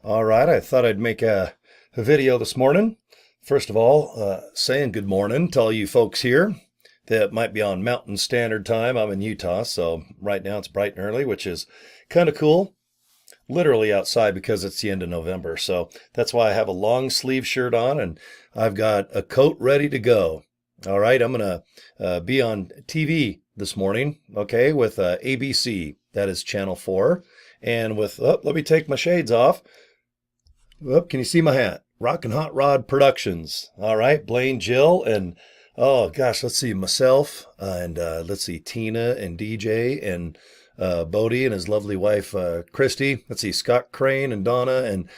All right, I thought I'd make a video this morning. First of all, saying good morning to all you folks here that might be on Mountain Standard Time. I'm in Utah, so right now it's bright and early, which is kind of cool. Literally outside because it's the end of November. So that's why I have a long sleeve shirt on and I've got a coat ready to go. All right, I'm going to be on TV this morning, okay, with ABC. That is Channel 4. And with, let me take my shades off. Can you see my hat? Rockin' Hot Rod Productions. All right, Blaine, Jill, and oh gosh, let's see, myself, and let's see, Tina and DJ and Bodie and his lovely wife, Christy. Let's see, Scott Crane and Donna and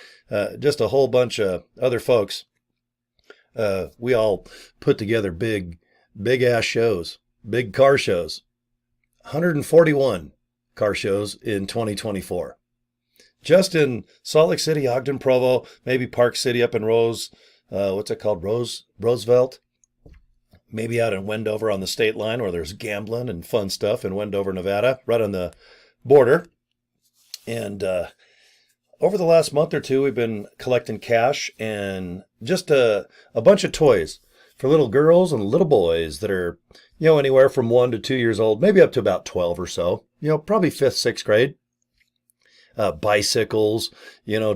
just a whole bunch of other folks. We all put together big ass shows, big car shows. 141 car shows in 2024. Just in Salt Lake City, Ogden, Provo, maybe Park City up in what's it called? Roosevelt. Maybe out in Wendover on the state line where there's gambling and fun stuff in Wendover, Nevada, right on the border. And over the last month or two, we've been collecting cash and just a bunch of toys for little girls and little boys that are, anywhere from 1 to 2 years old, maybe up to about 12 or so, probably 5th, 6th grade. Bicycles,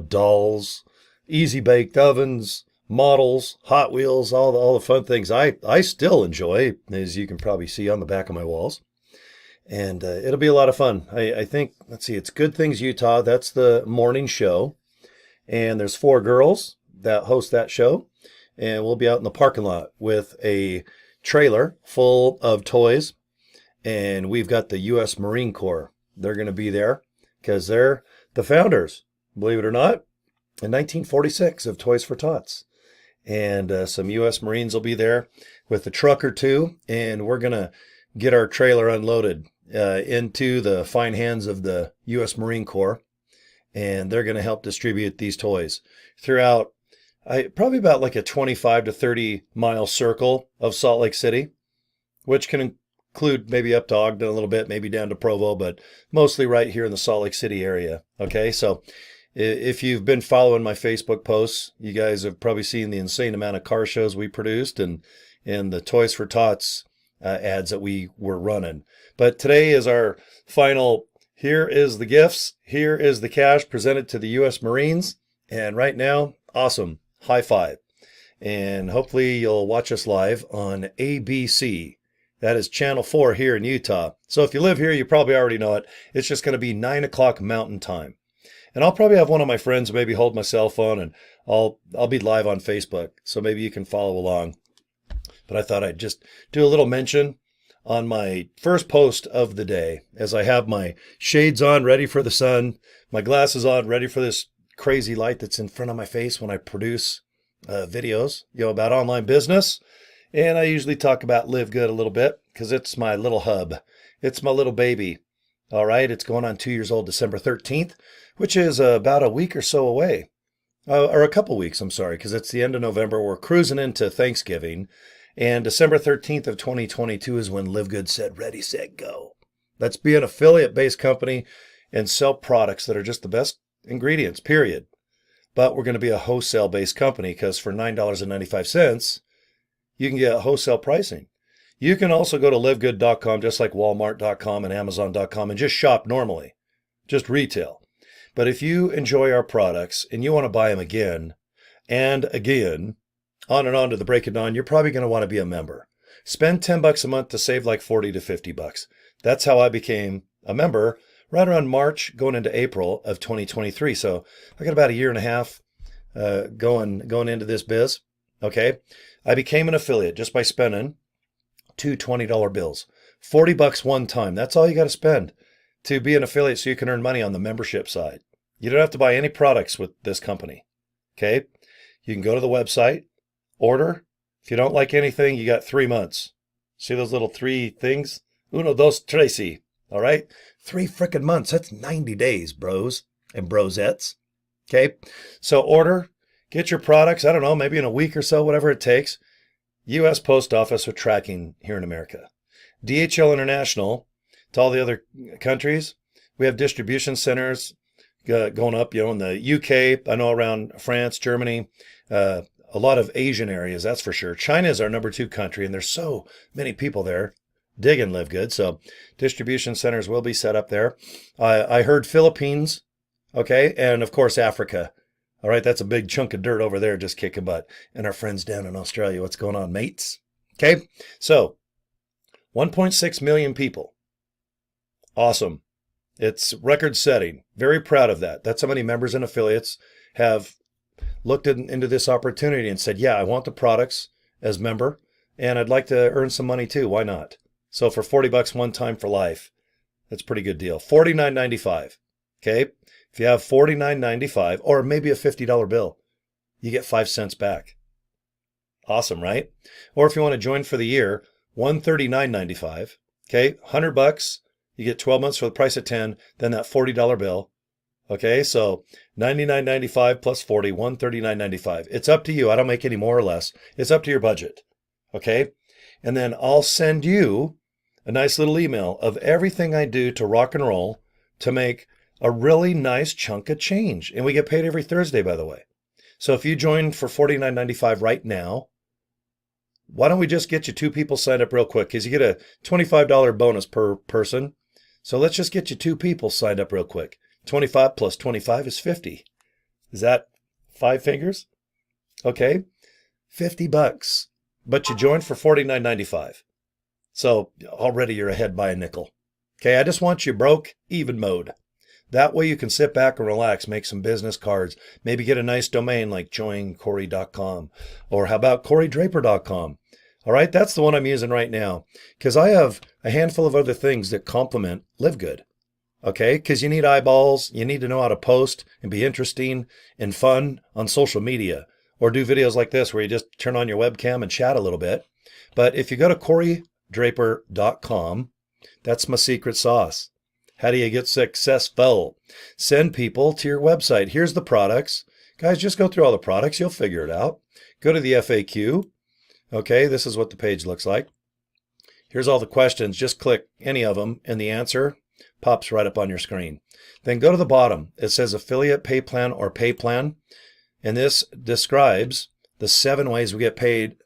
dolls, easy baked ovens, models, Hot Wheels, all the fun things I still enjoy, as you can probably see on the back of my walls. And it'll be a lot of fun. I think, let's see, it's Good Things Utah. That's the morning show. And there's 4 girls that host that show. And we'll be out in the parking lot with a trailer full of toys. And we've got the U.S. Marine Corps. They're going to be there because they're the founders, believe it or not, in 1946 of Toys for Tots. And some U.S. Marines will be there with a truck or two, and we're going to get our trailer unloaded into the fine hands of the U.S. Marine Corps, and they're going to help distribute these toys throughout probably about like a 25 to 30 mile circle of Salt Lake City, which can include maybe up to Ogden a little bit, maybe down to Provo, but mostly right here in the Salt Lake City area. Okay, so if you've been following my Facebook posts, you guys have probably seen the insane amount of car shows we produced and the Toys for Tots ads that we were running. But today is our final, here is the gifts, here is the cash presented to the U.S. Marines. And right now, awesome, high five. And hopefully you'll watch us live on ABC. That is Channel 4 here in Utah. So if you live here, you probably already know it. It's just going to be 9 o'clock Mountain Time. And I'll probably have one of my friends maybe hold my cell phone and I'll be live on Facebook. So maybe you can follow along. But I thought I'd just do a little mention on my first post of the day as I have my shades on, ready for the sun, my glasses on, ready for this crazy light that's in front of my face when I produce videos, about online business. And I usually talk about Live Good a little bit because it's my little hub. It's my little baby. All right, it's going on 2 years old, December 13th, which is about a week or so away. Or a couple weeks, I'm sorry, because it's the end of November. We're cruising into Thanksgiving. And December 13th of 2022 is when Live Good said, ready, set, go. Let's be an affiliate-based company and sell products that are just the best ingredients, period. But we're going to be a wholesale-based company because for $9.95, you can get wholesale pricing. You can also go to livegood.com, just like walmart.com and amazon.com, and just shop normally, just retail. But if you enjoy our products and you want to buy them again and again, on and on to the break of dawn, you're probably going to want to be a member. Spend $10 a month to save like 40 to 50 bucks. That's how I became a member right around March, going into April of 2023. So I got about a year and a half going into this biz. Okay. I became an affiliate just by spending 2 $20 bills, 40 bucks one time. That's all you got to spend to be an affiliate so you can earn money on the membership side. You don't have to buy any products with this company. Okay. You can go to the website, order. If you don't like anything, you got 3 months. See those little 3 things? Uno, dos, trece. All right. 3 frickin' months. That's 90 days, bros and brosettes. Okay. So order. Get your products, I don't know, maybe in a week or so, whatever it takes. U.S. Post Office are tracking here in America. DHL International, to all the other countries, we have distribution centers going up, in the UK, I know around France, Germany, a lot of Asian areas, that's for sure. China is our number 2 country, and there's so many people there digging Live Good. So distribution centers will be set up there. I heard Philippines, okay, and of course Africa. All right, that's a big chunk of dirt over there just kicking butt. And our friends down in Australia, what's going on, mates? Okay, so 1.6 million people. Awesome. It's record setting. Very proud of that. That's how many members and affiliates have looked into this opportunity and said, yeah, I want the products as member, and I'd like to earn some money too. Why not? So for $40 one time for life, that's a pretty good deal. $49.95. Okay. If you have $49.95 or maybe a $50 bill, you get 5 cents back. Awesome, right? Or if you want to join for the year, $139.95. Okay. $100. You get 12 months for the price of 10, then that $40 bill. Okay, so $99.95 plus 40, $139.95. It's up to you. I don't make any more or less. It's up to your budget. Okay, and then I'll send you a nice little email of everything I do to rock and roll to make a really nice chunk of change. And we get paid every Thursday, by the way. So if you join for $49.95 right now, why don't we just get you 2 people signed up real quick? Because you get a $25 bonus per person. So let's just get you 2 people signed up real quick. 25 plus 25 is 50. Is that 5 figures? Okay, $50. But you joined for $49.95. So already you're ahead by a nickel. Okay, I just want you broke even mode. That way you can sit back and relax, make some business cards, maybe get a nice domain like joincory.com, or how about corydraper.com. All right, that's the one I'm using right now because I have a handful of other things that complement Live Good. Okay, because you need eyeballs, you need to know how to post and be interesting and fun on social media, or do videos like this where you just turn on your webcam and chat a little bit. But if you go to corydraper.com, that's my secret sauce. How do you get successful? Send people to your website. Here's the products. Guys, just go through all the products. You'll figure it out. Go to the FAQ. Okay, this is what the page looks like. Here's all the questions. Just click any of them, and the answer pops right up on your screen. Then go to the bottom. It says affiliate pay plan or pay plan. And this describes the 7 ways we get paid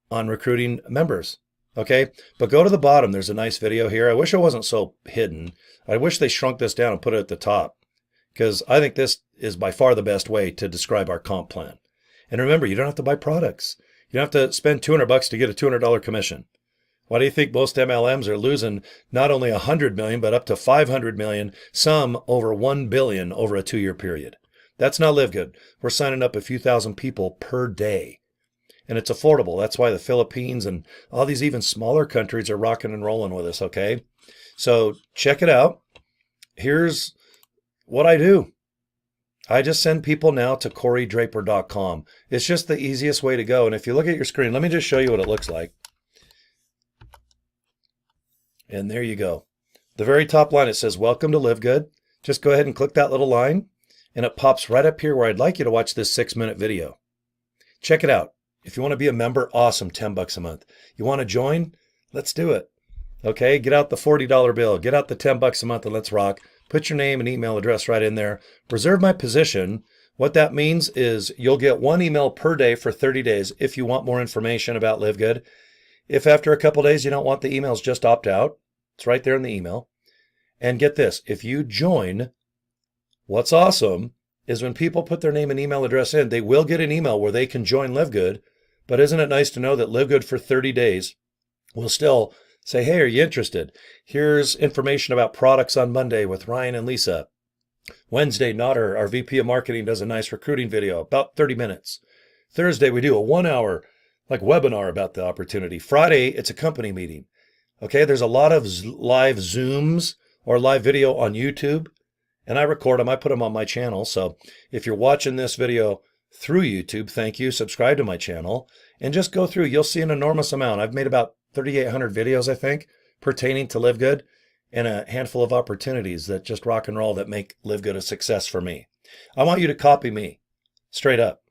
on recruiting members. Okay, but go to the bottom. There's a nice video here. I wish it wasn't so hidden. I wish they shrunk this down and put it at the top because I think this is by far the best way to describe our comp plan. And remember, you don't have to buy products. You don't have to spend $200 to get a $200 commission. Why do you think most MLMs are losing not only 100 million, but up to 500 million, some over 1 billion over a 2-year period? That's not Live Good. We're signing up a few thousand people per day. And it's affordable. That's why the Philippines and all these even smaller countries are rocking and rolling with us, okay? So check it out. Here's what I do. I just send people now to corydraper.com. It's just the easiest way to go. And if you look at your screen, let me just show you what it looks like. And there you go. The very top line, it says, welcome to Live Good. Just go ahead and click that little line, and it pops right up here where I'd like you to watch this 6-minute video. Check it out. If you want to be a member, awesome, $10 a month. You want to join? Let's do it. Okay, get out the $40 bill. Get out the $10 a month and let's rock. Put your name and email address right in there. Reserve my position. What that means is you'll get 1 email per day for 30 days if you want more information about Live Good. If after a couple days you don't want the emails, just opt out. It's right there in the email. And get this, if you join, what's awesome is when people put their name and email address in, they will get an email where they can join Live Good. But isn't it nice to know that Live Good for 30 days will still say, hey, are you interested? Here's information about products on Monday with Ryan and Lisa. Wednesday, Nodder, our VP of Marketing, does a nice recruiting video, about 30 minutes. Thursday, we do a 1-hour webinar about the opportunity. Friday, it's a company meeting. Okay, there's a lot of live Zooms or live video on YouTube, and I record them. I put them on my channel. So if you're watching this video through YouTube, thank you. Subscribe to my channel and just go through. You'll see an enormous amount. I've made about 3,800 videos, I think, pertaining to Live Good, and a handful of opportunities that just rock and roll that make Live Good a success for me. I want you to copy me straight up.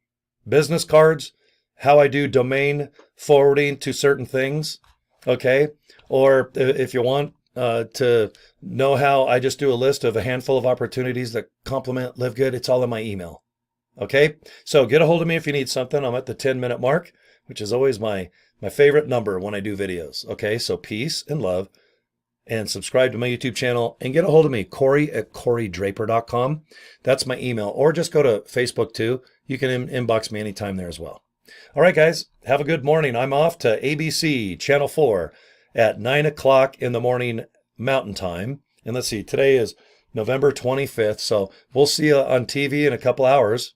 Business cards, how I do domain forwarding to certain things, okay? Or if you want, to know how I just do a list of a handful of opportunities that complement Live Good, it's all in my email. Okay, so get a hold of me if you need something. I'm at the 10-minute mark, which is always my favorite number when I do videos. Okay, so peace and love, and subscribe to my YouTube channel, and get a hold of me, Cory at CoryDraper.com. That's my email, or just go to Facebook too. You can inbox me anytime there as well. All right, guys, have a good morning. I'm off to ABC Channel 4 at 9 o'clock in the morning Mountain Time. And let's see, today is November 25th, so we'll see you on TV in a couple hours.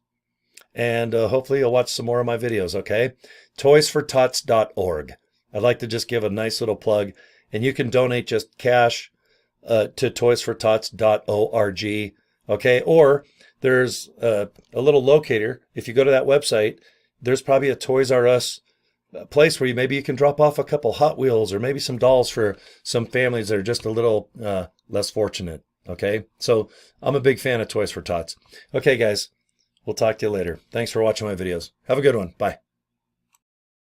And hopefully you'll watch some more of my videos, okay? toysfortots.org. I'd like to just give a nice little plug, and you can donate just cash to toysfortots.org, okay? Or there's a little locator. If you go to that website, there's probably a Toys R Us place where maybe you can drop off a couple Hot Wheels or maybe some dolls for some families that are just a little less fortunate, okay? So I'm a big fan of Toys for Tots. Okay, guys. We'll talk to you later. Thanks for watching my videos. Have a good one. Bye.